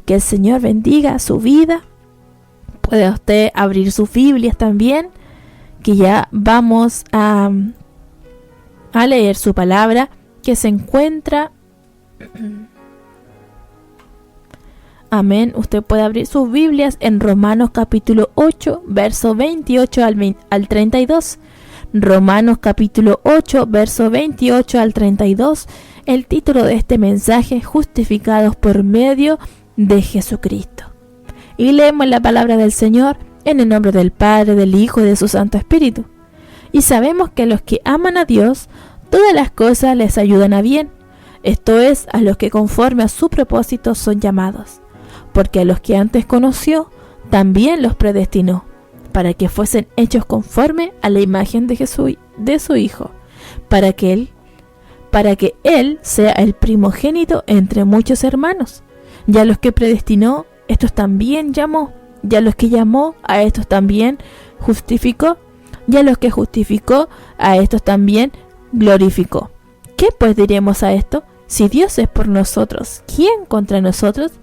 Que el Señor bendiga su vida. Puede usted abrir sus Biblias también, que ya vamos a leer su palabra, que se encuentra... Amén. Usted puede abrir sus Biblias en Romanos capítulo 8, verso 28 al 32. Romanos capítulo 8, verso 28 al 32. El título de este mensaje: Justificados por medio de Jesucristo. Y leemos la palabra del Señor en el nombre del Padre, del Hijo y de su Santo Espíritu. Y sabemos que a los que aman a Dios, todas las cosas les ayudan a bien. Esto es, a los que conforme a su propósito son llamados. Porque a los que antes conoció, también los predestinó, para que fuesen hechos conforme a la imagen de Jesús, de su Hijo, para que Él sea el primogénito entre muchos hermanos. Y a los que predestinó, estos también llamó. Y a los que llamó, a estos también justificó. Y a los que justificó, a estos también glorificó. ¿Qué pues diremos a esto? Si Dios es por nosotros, ¿quién contra nosotros?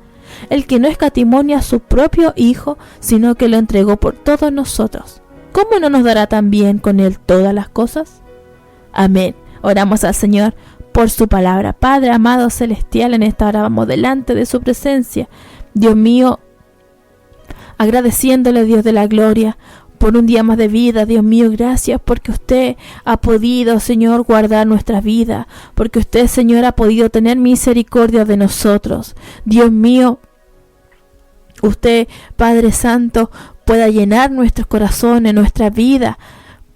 El que no escatimó a su propio Hijo, sino que lo entregó por todos nosotros, ¿cómo no nos dará también con Él todas las cosas? Amén. Oramos al Señor por su palabra. Padre amado celestial, en esta hora vamos delante de su presencia. Dios mío, agradeciéndole, Dios de la gloria, por un día más de vida. Dios mío, gracias porque usted ha podido, Señor, guardar nuestra vida, porque usted, Señor, ha podido tener misericordia de nosotros. Dios mío, usted, Padre Santo, pueda llenar nuestros corazones, nuestra vida,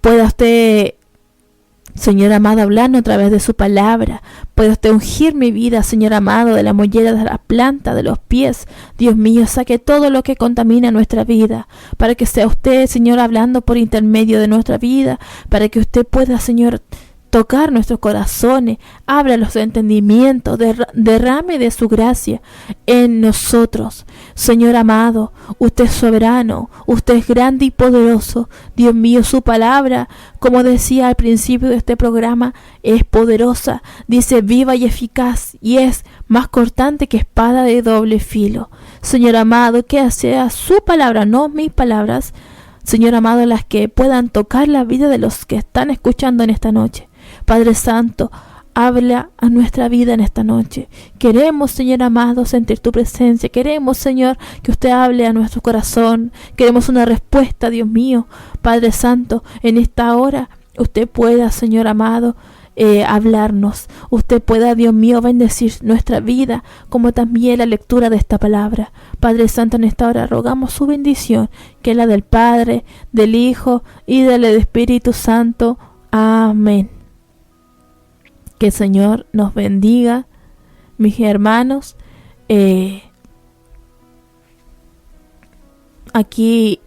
pueda usted, Señor amado, hablarnos a través de su palabra. Puede usted ungir mi vida, Señor amado, de la mollera de la planta de los pies. Dios mío, saque todo lo que contamina nuestra vida, para que sea usted, Señor, hablando por intermedio de nuestra vida, para que usted pueda, Señor, tocar nuestros corazones, abra los entendimientos, derrame de su gracia en nosotros. Señor amado, usted es soberano, usted es grande y poderoso. Dios mío, su palabra, como decía al principio de este programa, es poderosa, dice viva y eficaz, y es más cortante que espada de doble filo. Señor amado, que sea su palabra, no mis palabras, Señor amado, las que puedan tocar la vida de los que están escuchando en esta noche. Padre Santo, habla a nuestra vida en esta noche. Queremos, Señor amado, sentir tu presencia. Queremos, Señor, que usted hable a nuestro corazón. Queremos una respuesta, Dios mío. Padre Santo, en esta hora usted pueda, Señor amado, hablarnos. Usted pueda, Dios mío, bendecir nuestra vida, como también la lectura de esta palabra. Padre Santo, en esta hora rogamos su bendición, que es la del Padre, del Hijo y del Espíritu Santo. Amén. Que el Señor nos bendiga, mis hermanos. Aquí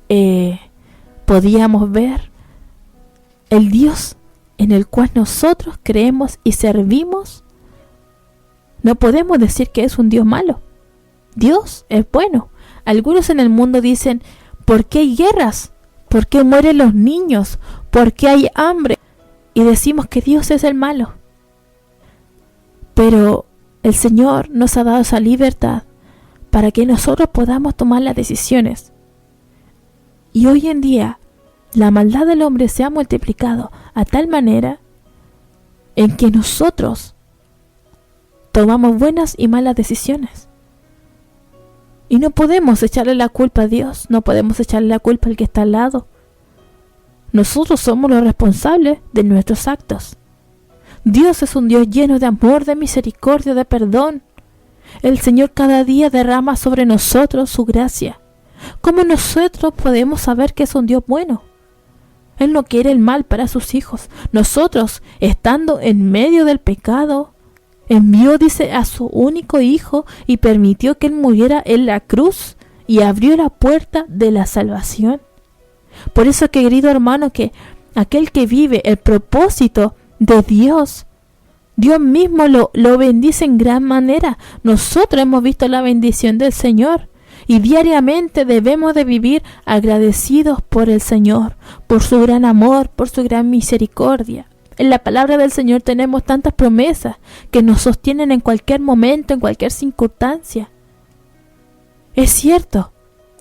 podíamos ver el Dios en el cual nosotros creemos y servimos. No podemos decir que es un Dios malo. Dios es bueno. Algunos en el mundo dicen: ¿por qué hay guerras? ¿Por qué mueren los niños? ¿Por qué hay hambre? Y decimos que Dios es el malo. Pero el Señor nos ha dado esa libertad para que nosotros podamos tomar las decisiones. Y hoy en día la maldad del hombre se ha multiplicado a tal manera en que nosotros tomamos buenas y malas decisiones. Y no podemos echarle la culpa a Dios, no podemos echarle la culpa al que está al lado. Nosotros somos los responsables de nuestros actos. Dios es un Dios lleno de amor, de misericordia, de perdón. El Señor cada día derrama sobre nosotros su gracia. ¿Cómo nosotros podemos saber que es un Dios bueno? Él no quiere el mal para sus hijos. Nosotros, estando en medio del pecado, envió, dice, a su único Hijo y permitió que Él muriera en la cruz y abrió la puerta de la salvación. Por eso, querido hermano, que aquel que vive el propósito de Dios, Dios mismo lo bendice en gran manera. Nosotros hemos visto la bendición del Señor y diariamente debemos de vivir agradecidos por el Señor, por su gran amor, por su gran misericordia. En la palabra del Señor tenemos tantas promesas que nos sostienen en cualquier momento, en cualquier circunstancia. Es cierto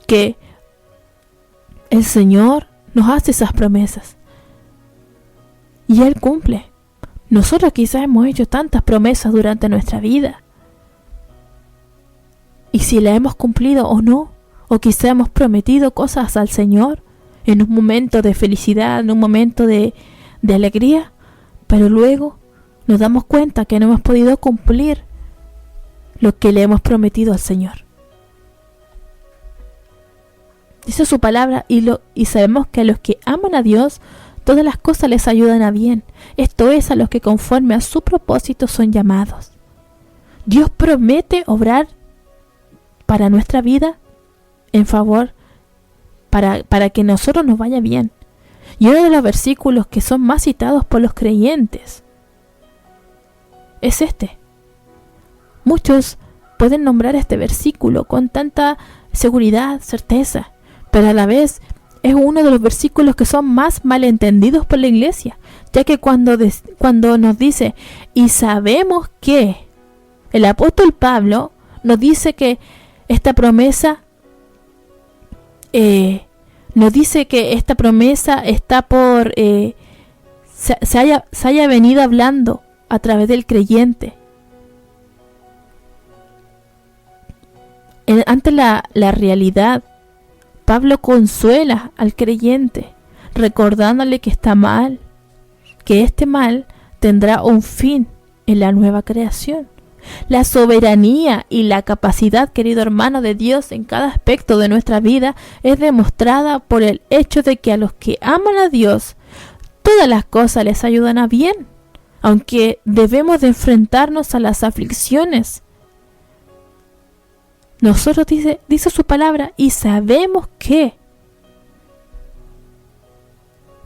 que el Señor nos hace esas promesas y Él cumple. Nosotros quizás hemos hecho tantas promesas durante nuestra vida, y si las hemos cumplido o no, o quizás hemos prometido cosas al Señor en un momento de felicidad, en un momento de alegría, pero luego nos damos cuenta que no hemos podido cumplir lo que le hemos prometido al Señor. Dice su palabra y sabemos que a los que aman a Dios, todas las cosas les ayudan a bien. Esto es, a los que conforme a su propósito son llamados. Dios promete obrar para nuestra vida en favor, para que nosotros nos vaya bien. Y uno de los versículos que son más citados por los creyentes es este. Muchos pueden nombrar este versículo con tanta seguridad, certeza, pero a la vez es uno de los versículos que son más malentendidos por la iglesia, ya que cuando nos dice, y sabemos que, el apóstol Pablo nos dice que esta promesa está por se haya venido hablando a través del creyente. Ante la realidad, Pablo consuela al creyente, recordándole que está mal, que este mal tendrá un fin en la nueva creación. La soberanía y la capacidad, querido hermano, de Dios en cada aspecto de nuestra vida es demostrada por el hecho de que a los que aman a Dios, todas las cosas les ayudan a bien, aunque debemos de enfrentarnos a las aflicciones. Nosotros dice su palabra, y sabemos que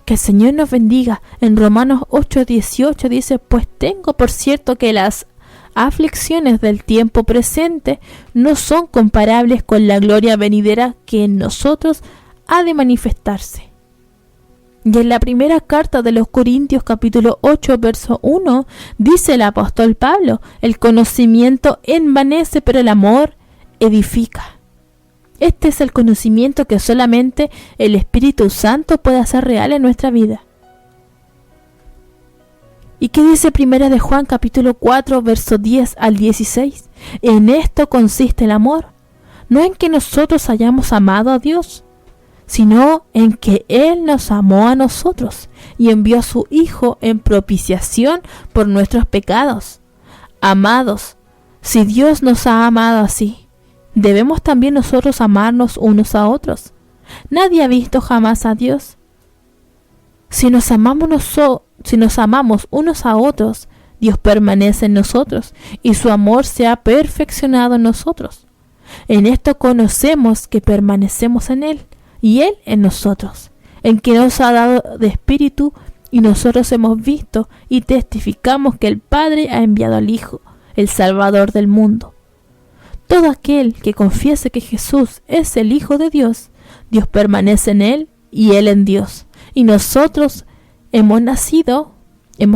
el Señor nos bendiga. En Romanos 8:18 dice, pues tengo por cierto que las aflicciones del tiempo presente no son comparables con la gloria venidera que en nosotros ha de manifestarse. Y en la primera carta de los Corintios capítulo 8 verso 1 dice el apóstol Pablo, el conocimiento envanece, pero el amor edifica. Este es el conocimiento que solamente el Espíritu Santo puede hacer real en nuestra vida. ¿Y qué dice Primera de Juan capítulo 4 verso 10 al 16? En esto consiste el amor, no en que nosotros hayamos amado a Dios, sino en que Él nos amó a nosotros y envió a su Hijo en propiciación por nuestros pecados. Amados, si Dios nos ha amado así, debemos también nosotros amarnos unos a otros. Nadie ha visto jamás a Dios. Si nos amamos unos a otros, Dios permanece en nosotros y su amor se ha perfeccionado en nosotros. En esto conocemos que permanecemos en Él y Él en nosotros, en que nos ha dado de espíritu, y nosotros hemos visto y testificamos que el Padre ha enviado al Hijo, el Salvador del mundo. Todo aquel que confiese que Jesús es el Hijo de Dios, Dios permanece en Él y Él en Dios. Y nosotros hemos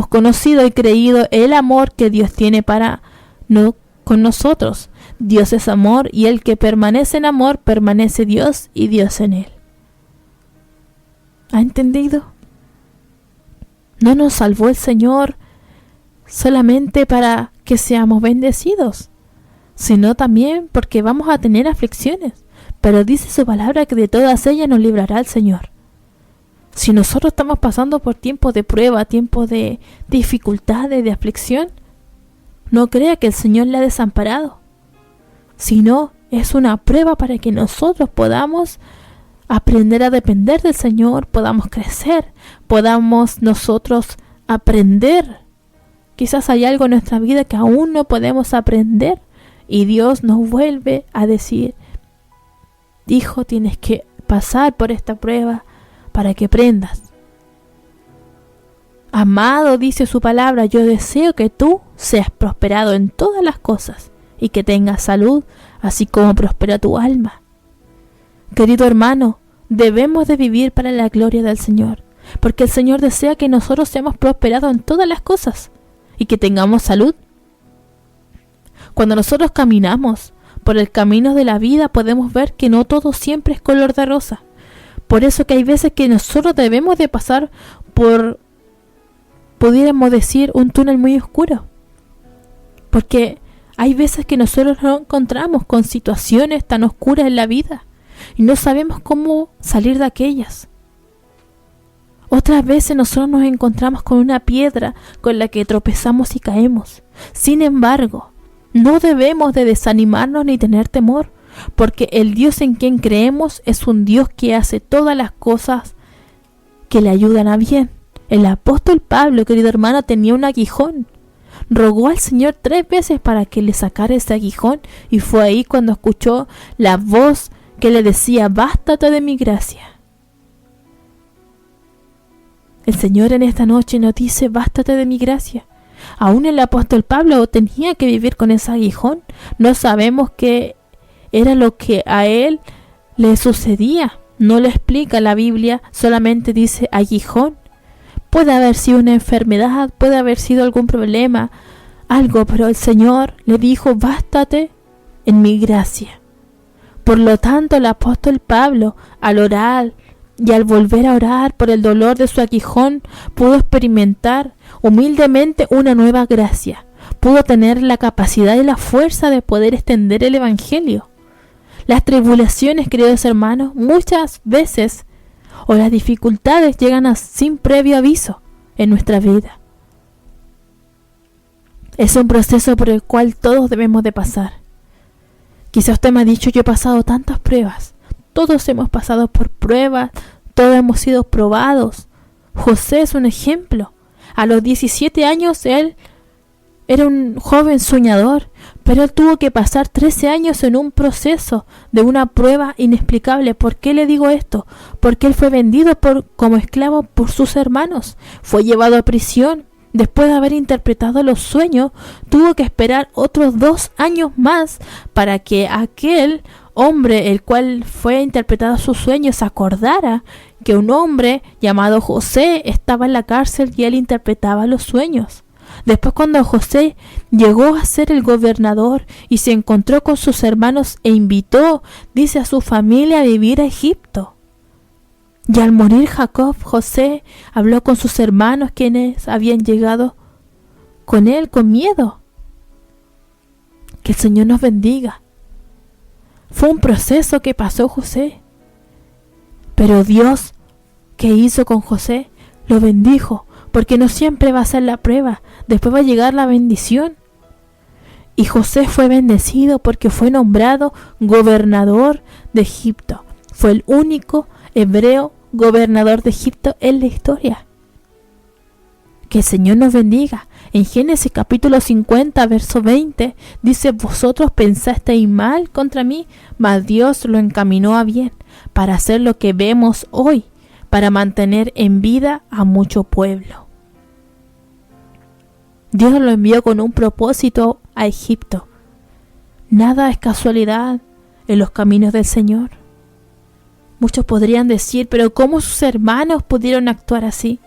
conocido y creído el amor que Dios tiene con nosotros. Dios es amor, y el que permanece en amor, permanece Dios y Dios en él. ¿Ha entendido? No nos salvó el Señor solamente para que seamos bendecidos, sino también porque vamos a tener aflicciones. Pero dice su palabra que de todas ellas nos librará el Señor. Si nosotros estamos pasando por tiempos de prueba, tiempos de dificultades, de aflicción, no crea que el Señor le ha desamparado, sino es una prueba para que nosotros podamos aprender a depender del Señor, podamos crecer, podamos nosotros aprender. Quizás hay algo en nuestra vida que aún no podemos aprender, y Dios nos vuelve a decir, hijo, tienes que pasar por esta prueba para que aprendas. Amado, dice su palabra, yo deseo que tú seas prosperado en todas las cosas y que tengas salud, así como prospera tu alma. Querido hermano, debemos de vivir para la gloria del Señor, porque el Señor desea que nosotros seamos prosperados en todas las cosas y que tengamos salud. Cuando nosotros caminamos por el camino de la vida podemos ver que no todo siempre es color de rosa. Por eso que hay veces que nosotros debemos de pasar por, pudiéramos decir, un túnel muy oscuro. Porque hay veces que nosotros nos encontramos con situaciones tan oscuras en la vida y no sabemos cómo salir de aquellas. Otras veces nosotros nos encontramos con una piedra con la que tropezamos y caemos. Sin embargo, no debemos de desanimarnos ni tener temor, porque el Dios en quien creemos es un Dios que hace todas las cosas que le ayudan a bien. El apóstol Pablo, querido hermano, tenía un aguijón. Rogó al Señor 3 veces para que le sacara ese aguijón, y fue ahí cuando escuchó la voz que le decía: bástate de mi gracia. El Señor en esta noche nos dice: bástate de mi gracia. Aún el apóstol Pablo tenía que vivir con ese aguijón. No sabemos qué era lo que a él le sucedía. No lo explica la Biblia, solamente dice aguijón. Puede haber sido una enfermedad, puede haber sido algún problema, algo, pero el Señor le dijo: bástate en mi gracia. Por lo tanto, el apóstol Pablo, al orar y al volver a orar por el dolor de su aguijón, pudo experimentar humildemente una nueva gracia. Pudo tener la capacidad y la fuerza de poder extender el evangelio. Las tribulaciones, queridos hermanos, muchas veces, o las dificultades, llegan sin previo aviso en nuestra vida. Es un proceso por el cual todos debemos de pasar. Quizá usted me ha dicho: yo he pasado tantas pruebas. Todos hemos pasado por pruebas, todos hemos sido probados. José es un ejemplo. A los 17 años él era un joven soñador, pero él tuvo que pasar 13 años en un proceso de una prueba inexplicable. ¿Por qué le digo esto? Porque él fue vendido como esclavo por sus hermanos. Fue llevado a prisión. Después de haber interpretado los sueños, tuvo que esperar otros 2 años más para que aquel hombre, el cual fue interpretado sus sueños, se acordara que un hombre llamado José estaba en la cárcel y él interpretaba los sueños. Después, cuando José llegó a ser el gobernador y se encontró con sus hermanos e invitó, dice, a su familia a vivir a Egipto. Y al morir Jacob, José habló con sus hermanos, quienes habían llegado con él con miedo. Que el Señor nos bendiga. Fue un proceso que pasó José, pero Dios, ¿qué hizo con José? Lo bendijo, porque no siempre va a ser la prueba, después va a llegar la bendición. Y José fue bendecido porque fue nombrado gobernador de Egipto. Fue el único hebreo gobernador de Egipto en la historia. Que el Señor nos bendiga. En Génesis capítulo 50, verso 20, dice: vosotros pensasteis mal contra mí, mas Dios lo encaminó a bien, para hacer lo que vemos hoy, para mantener en vida a mucho pueblo. Dios lo envió con un propósito a Egipto. Nada es casualidad en los caminos del Señor. Muchos podrían decir: pero ¿cómo sus hermanos pudieron actuar así?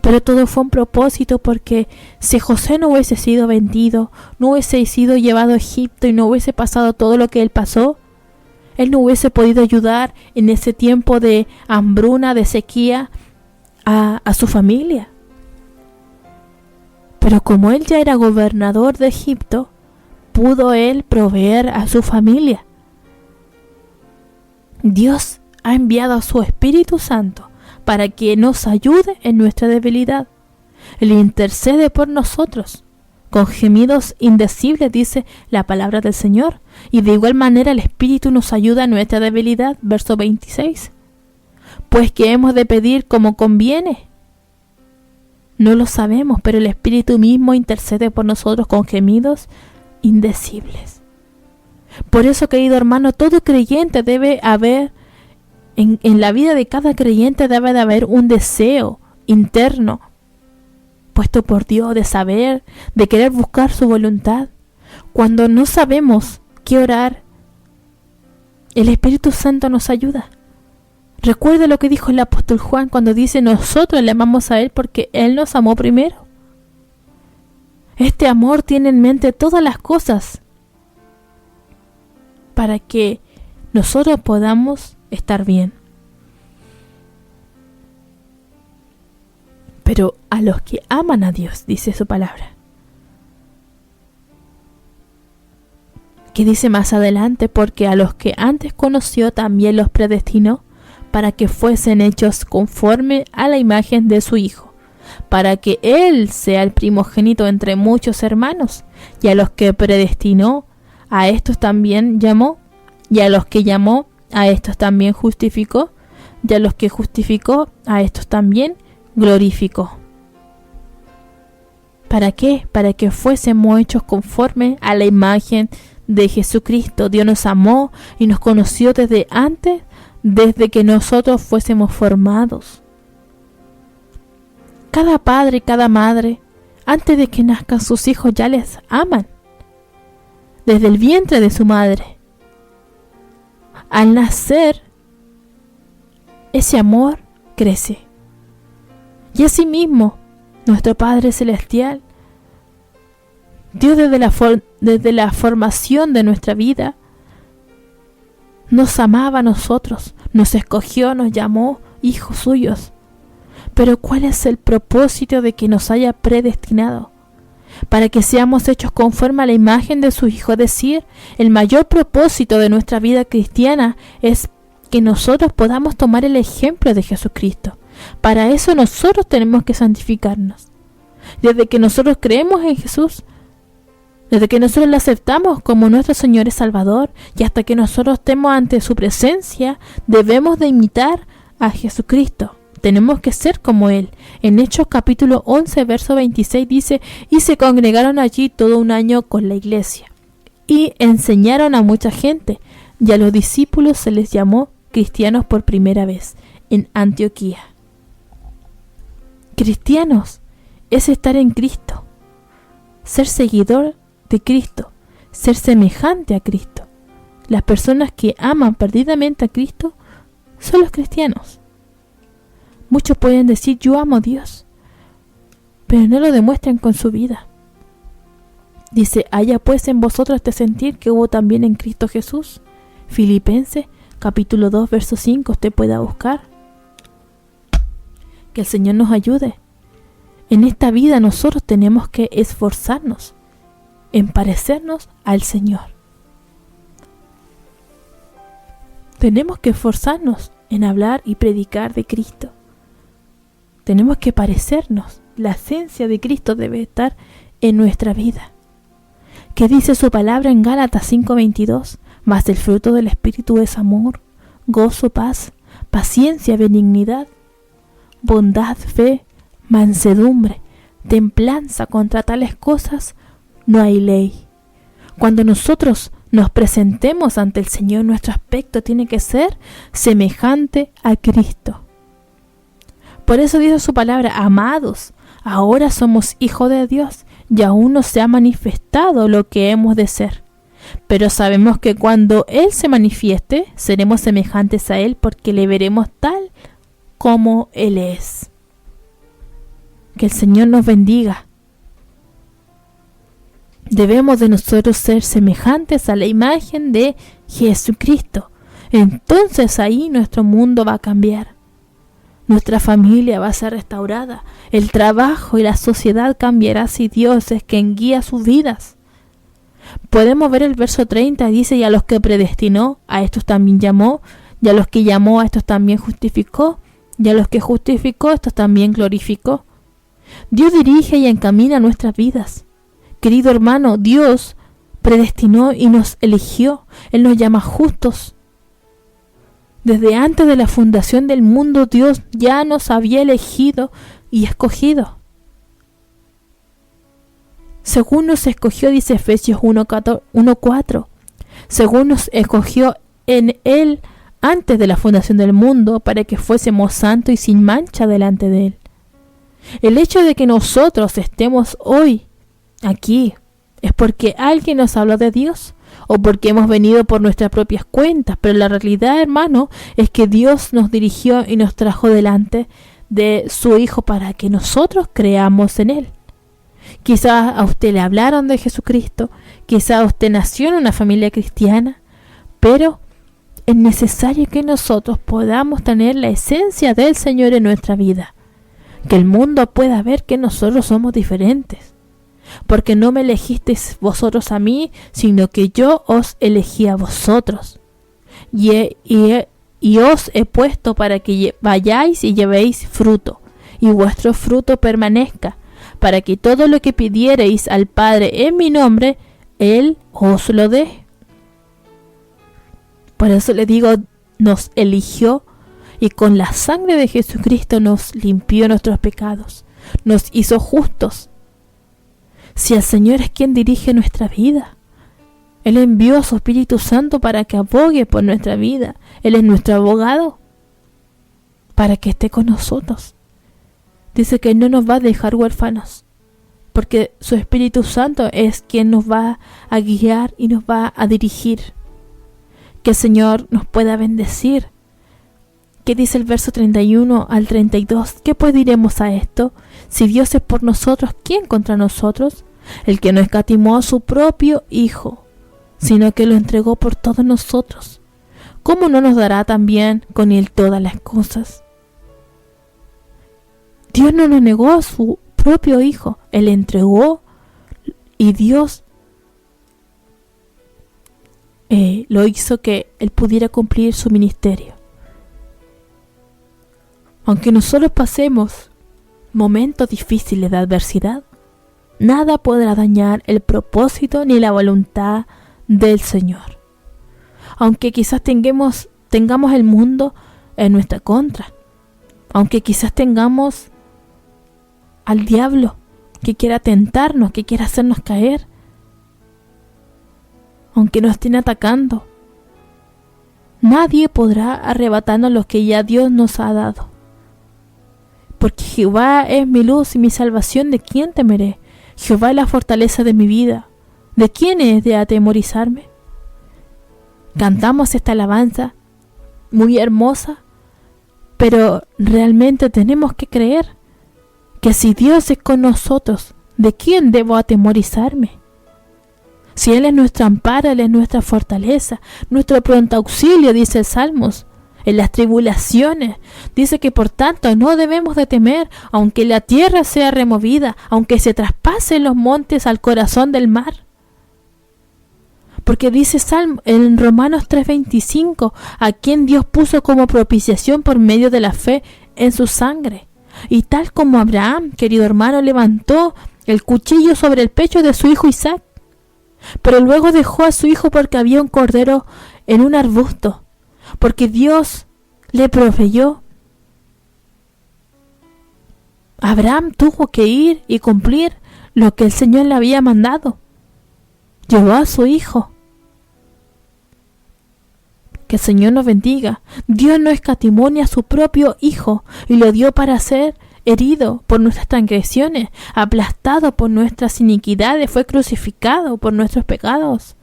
Pero todo fue un propósito, porque si José no hubiese sido vendido, no hubiese sido llevado a Egipto y no hubiese pasado todo lo que él pasó, él no hubiese podido ayudar en ese tiempo de hambruna, de sequía, a su familia. Pero como él ya era gobernador de Egipto, pudo él proveer a su familia. Dios ha enviado a su Espíritu Santo para que nos ayude en nuestra debilidad. Él intercede por nosotros con gemidos indecibles, dice la palabra del Señor. Y de igual manera el Espíritu nos ayuda en nuestra debilidad. Verso 26. Pues ¿qué hemos de pedir como conviene? No lo sabemos, pero el Espíritu mismo intercede por nosotros con gemidos indecibles. Por eso, querido hermano, todo creyente debe haber, en la vida de cada creyente debe de haber un deseo interno puesto por Dios de saber, de querer buscar su voluntad. Cuando no sabemos qué orar, el Espíritu Santo nos ayuda. Recuerda lo que dijo el apóstol Juan cuando dice: nosotros le amamos a Él porque Él nos amó primero. Este amor tiene en mente todas las cosas para que nosotros podamos estar bien. Pero a los que aman a Dios, dice su palabra. Que dice más adelante, porque a los que antes conoció también los predestinó para que fuesen hechos conforme a la imagen de su Hijo, para que Él sea el primogénito entre muchos hermanos. Y a los que predestinó, a estos también llamó, y a los que llamó, a estos también justificó, y a los que justificó, a estos también glorificó. ¿Para qué? Para que fuésemos hechos conforme a la imagen de Jesucristo. Dios nos amó y nos conoció desde antes, desde que nosotros fuésemos formados. Cada padre y cada madre, antes de que nazcan sus hijos, ya les aman. Desde el vientre de su madre. Al nacer, ese amor crece. Y asimismo, nuestro Padre Celestial, Dios desde la formación de nuestra vida, nos amaba a nosotros, nos escogió, nos llamó hijos suyos. Pero ¿cuál es el propósito de que nos haya predestinado? Para que seamos hechos conforme a la imagen de su Hijo. Es decir, el mayor propósito de nuestra vida cristiana es que nosotros podamos tomar el ejemplo de Jesucristo. Para eso nosotros tenemos que santificarnos. Desde que nosotros creemos en Jesús, desde que nosotros le aceptamos como nuestro Señor y Salvador, y hasta que nosotros estemos ante su presencia, debemos de imitar a Jesucristo. Tenemos que ser como Él. En Hechos capítulo 11, verso 26 dice: y se congregaron allí todo un año con la iglesia, y enseñaron a mucha gente, y a los discípulos se les llamó cristianos por primera vez en Antioquía. Cristianos es estar en Cristo, ser seguidor de Cristo, ser semejante a Cristo. Las personas que aman perdidamente a Cristo son los cristianos. Muchos pueden decir: yo amo a Dios, pero no lo demuestran con su vida. Dice: haya pues en vosotros este sentir que hubo también en Cristo Jesús. Filipenses capítulo 2, verso 5, usted pueda buscar. Que el Señor nos ayude. En esta vida nosotros tenemos que esforzarnos en parecernos al Señor. Tenemos que esforzarnos en hablar y predicar de Cristo. Tenemos que parecernos. La esencia de Cristo debe estar en nuestra vida. ¿Qué dice su palabra en Gálatas 5:22? Mas el fruto del Espíritu es amor, gozo, paz, paciencia, benignidad, bondad, fe, mansedumbre, templanza. Contra tales cosas no hay ley. Cuando nosotros nos presentemos ante el Señor, nuestro aspecto tiene que ser semejante a Cristo. Por eso dice su palabra: amados, ahora somos hijos de Dios, y aún no se ha manifestado lo que hemos de ser. Pero sabemos que cuando Él se manifieste, seremos semejantes a Él, porque le veremos tal como Él es. Que el Señor nos bendiga. Debemos de nosotros ser semejantes a la imagen de Jesucristo. Entonces ahí nuestro mundo va a cambiar. Nuestra familia va a ser restaurada. El trabajo y la sociedad cambiará si Dios es quien guía sus vidas. Podemos ver el verso 30, dice: y a los que predestinó, a estos también llamó, y a los que llamó, a estos también justificó, y a los que justificó, a estos también glorificó. Dios dirige y encamina nuestras vidas. Querido hermano, Dios predestinó y nos eligió. Él nos llama justos. Desde antes de la fundación del mundo, Dios ya nos había elegido y escogido. Según nos escogió, dice Efesios 1:4, según nos escogió en Él antes de la fundación del mundo, para que fuésemos santos y sin mancha delante de Él. El hecho de que nosotros estemos hoy aquí es porque alguien nos habló de Dios o porque hemos venido por nuestras propias cuentas, pero la realidad, hermano, es que Dios nos dirigió y nos trajo delante de su Hijo para que nosotros creamos en Él. Quizás a usted le hablaron de Jesucristo, quizás usted nació en una familia cristiana, Pero es necesario que nosotros podamos tener la esencia del Señor en nuestra vida, que el mundo pueda ver que nosotros somos diferentes, porque no me elegisteis vosotros a mí, sino que yo os elegí a vosotros, y os he puesto para que vayáis y llevéis fruto, y vuestro fruto permanezca, para que todo lo que pidiereis al Padre en mi nombre, Él os lo dé. Por eso le digo, nos eligió y con la sangre de Jesucristo nos limpió nuestros pecados, nos hizo justos. Si el Señor es quien dirige nuestra vida, Él envió a su Espíritu Santo para que abogue por nuestra vida. Él es nuestro abogado para que esté con nosotros. Dice que no nos va a dejar huérfanos, porque su Espíritu Santo es quien nos va a guiar y nos va a dirigir. Que el Señor nos pueda bendecir. ¿Qué dice el verso 31 al 32? ¿Qué pues diremos a esto? Si Dios es por nosotros, ¿quién contra nosotros? El que no escatimó a su propio Hijo, sino que lo entregó por todos nosotros, ¿cómo no nos dará también con Él todas las cosas? Dios no nos negó a su propio Hijo, Él entregó, y Dios lo hizo que Él pudiera cumplir su ministerio. Aunque nosotros pasemos momentos difíciles de adversidad, nada podrá dañar el propósito ni la voluntad del Señor. Aunque quizás tengamos el mundo en nuestra contra, aunque quizás tengamos al diablo que quiera tentarnos, que quiera hacernos caer, aunque nos estén atacando, nadie podrá arrebatarnos lo que ya Dios nos ha dado. Porque Jehová es mi luz y mi salvación, ¿de quién temeré? Jehová es la fortaleza de mi vida, ¿de quién es de atemorizarme? Cantamos esta alabanza muy hermosa, pero realmente tenemos que creer que si Dios es con nosotros, ¿de quién debo atemorizarme? Si Él es nuestro amparo, Él es nuestra fortaleza, nuestro pronto auxilio, dice el Salmos. En las tribulaciones, dice que por tanto no debemos de temer, aunque la tierra sea removida, aunque se traspasen los montes al corazón del mar. Porque dice Salmo en Romanos 3:25, a quien Dios puso como propiciación por medio de la fe en su sangre. Y tal como Abraham, querido hermano, levantó el cuchillo sobre el pecho de su hijo Isaac, pero luego dejó a su hijo porque había un cordero en un arbusto, porque Dios le proveyó. Abraham tuvo que ir y cumplir lo que el Señor le había mandado. Llevó a su hijo. Que el Señor nos bendiga. Dios no escatimó ni a su propio Hijo y lo dio para ser herido por nuestras transgresiones, aplastado por nuestras iniquidades, fue crucificado por nuestros pecados.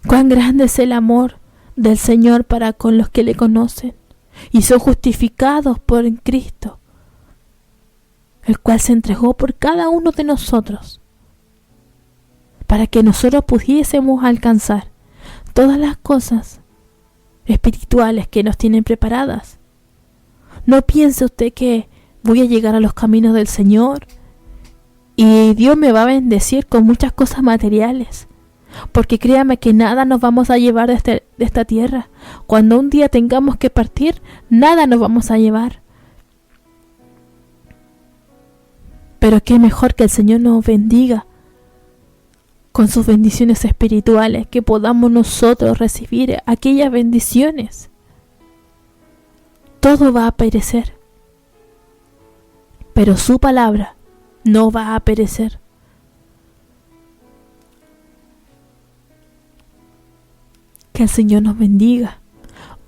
Cuán grande es el amor del Señor para con los que le conocen y son justificados por Cristo, el cual se entregó por cada uno de nosotros, para que nosotros pudiésemos alcanzar todas las cosas espirituales que nos tienen preparadas. No piense usted que voy a llegar a los caminos del Señor y Dios me va a bendecir con muchas cosas materiales, porque créame que nada nos vamos a llevar de esta tierra. Cuando un día tengamos que partir, nada nos vamos a llevar. Pero qué mejor que el Señor nos bendiga con sus bendiciones espirituales, que podamos nosotros recibir aquellas bendiciones. Todo va a perecer, pero su palabra no va a perecer. Que el Señor nos bendiga.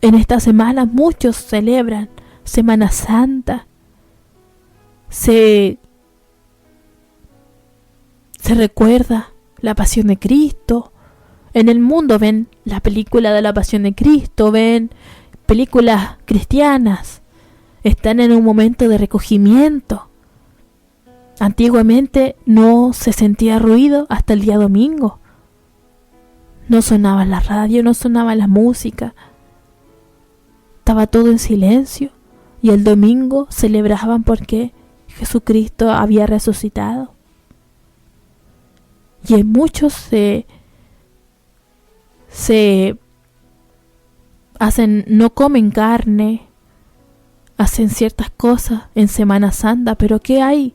En esta semana muchos celebran Semana Santa. Se recuerda la Pasión de Cristo. En el mundo ven la película de la Pasión de Cristo, ven películas cristianas. Están en un momento de recogimiento. Antiguamente no se sentía ruido hasta el día domingo. No sonaba la radio, no sonaba la música. Estaba todo en silencio. Y el domingo celebraban porque Jesucristo había resucitado. Y en muchos se hacen, no comen carne, hacen ciertas cosas en Semana Santa, pero ¿qué hay?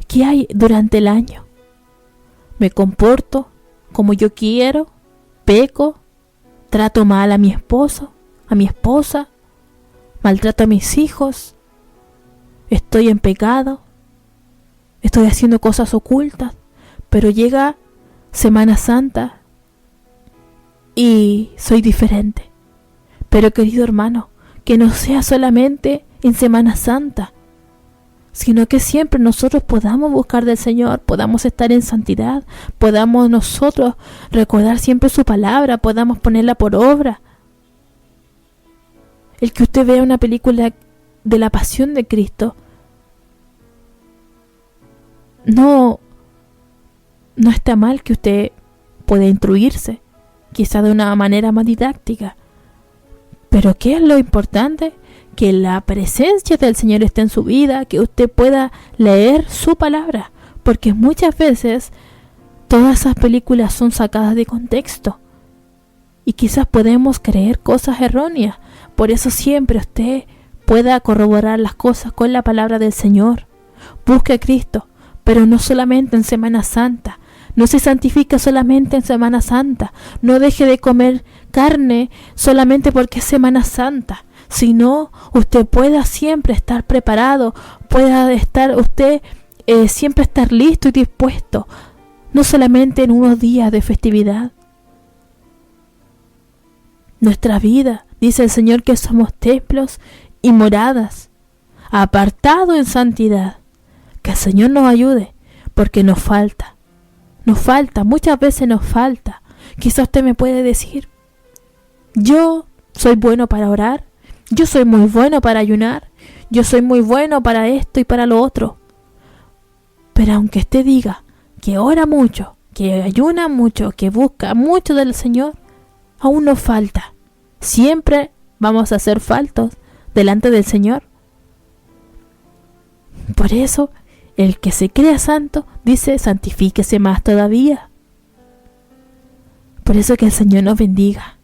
¿Qué hay durante el año? Me comporto como yo quiero, peco, trato mal a mi esposo, a mi esposa, maltrato a mis hijos, estoy en pecado, estoy haciendo cosas ocultas, pero llega Semana Santa y soy diferente. Pero querido hermano, que no sea solamente en Semana Santa, sino que siempre nosotros podamos buscar del Señor, podamos estar en santidad, podamos nosotros recordar siempre su palabra, podamos ponerla por obra. El que usted vea una película de la pasión de Cristo no está mal, que usted pueda instruirse, quizá de una manera más didáctica. Pero ¿qué es lo importante? Que la presencia del Señor esté en su vida, que usted pueda leer su palabra, porque muchas veces todas esas películas son sacadas de contexto y quizás podemos creer cosas erróneas. Por eso siempre usted pueda corroborar las cosas con la palabra del Señor. Busque a Cristo, pero no solamente en Semana Santa. No se santifica solamente en Semana Santa. No deje de comer carne solamente porque es Semana Santa, sino usted pueda siempre estar preparado, pueda estar usted siempre estar listo y dispuesto, no solamente en unos días de festividad. Nuestra vida, dice el Señor, que somos templos y moradas, apartados en santidad. Que el Señor nos ayude, porque nos falta, muchas veces nos falta. Quizás usted me puede decir, yo soy bueno para orar, yo soy muy bueno para ayunar, yo soy muy bueno para esto y para lo otro. Pero aunque usted diga que ora mucho, que ayuna mucho, que busca mucho del Señor, aún nos falta. Siempre vamos a ser faltos delante del Señor. Por eso, el que se crea santo, dice, santifíquese más todavía. Por eso que el Señor nos bendiga,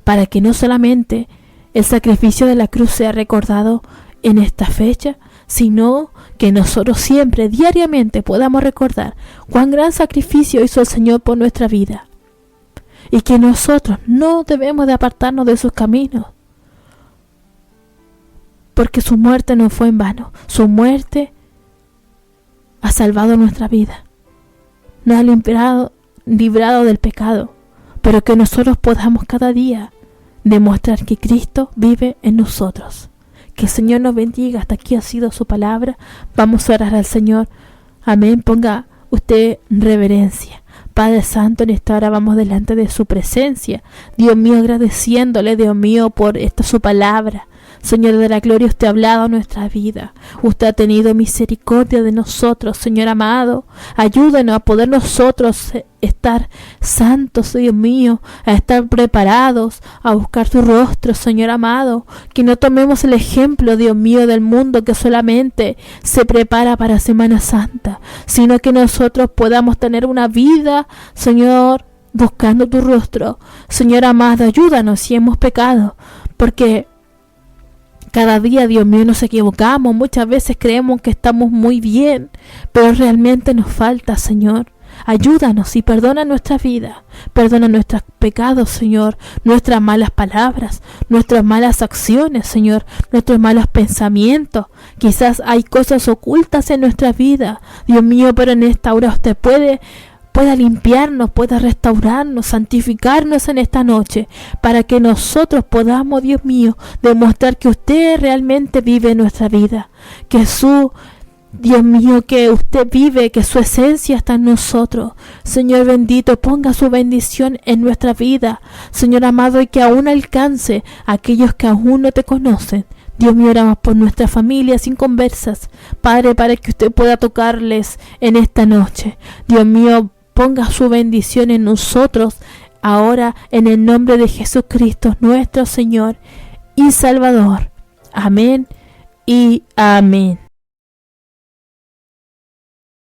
para que no solamente el sacrificio de la cruz sea recordado en esta fecha, sino que nosotros siempre, diariamente, podamos recordar cuán gran sacrificio hizo el Señor por nuestra vida, y que nosotros no debemos de apartarnos de sus caminos, porque su muerte no fue en vano. Su muerte ha salvado nuestra vida, nos ha librado del pecado, pero que nosotros podamos cada día demostrar que Cristo vive en nosotros. Que el Señor nos bendiga. Hasta aquí ha sido su palabra. Vamos a orar al Señor. Amén. Ponga usted reverencia. Padre Santo, en esta hora vamos delante de su presencia. Dios mío, agradeciéndole, Dios mío, por esta su palabra. Señor de la gloria, usted ha hablado a nuestra vida. Usted ha tenido misericordia de nosotros, Señor amado. Ayúdanos a poder nosotros estar santos, Dios mío, a estar preparados, a buscar tu rostro, Señor amado. Que no tomemos el ejemplo, Dios mío, del mundo que solamente se prepara para Semana Santa, sino que nosotros podamos tener una vida, Señor, buscando tu rostro. Señor amado, ayúdanos si hemos pecado, porque cada día, Dios mío, nos equivocamos. Muchas veces creemos que estamos muy bien, pero realmente nos falta, Señor. Ayúdanos y perdona nuestra vida. Perdona nuestros pecados, Señor. Nuestras malas palabras, nuestras malas acciones, Señor. Nuestros malos pensamientos. Quizás hay cosas ocultas en nuestra vida, Dios mío, pero en esta hora usted pueda limpiarnos, pueda restaurarnos, santificarnos en esta noche, para que nosotros podamos, Dios mío, demostrar que usted realmente vive en nuestra vida, que Dios mío, que usted vive, que su esencia está en nosotros. Señor bendito, ponga su bendición en nuestra vida, Señor amado, y que aún alcance a aquellos que aún no te conocen. Dios mío, oramos por nuestra familia sin conversas, Padre, para que usted pueda tocarles en esta noche. Dios mío, ponga su bendición en nosotros, ahora en el nombre de Jesucristo, nuestro Señor y Salvador. Amén y amén.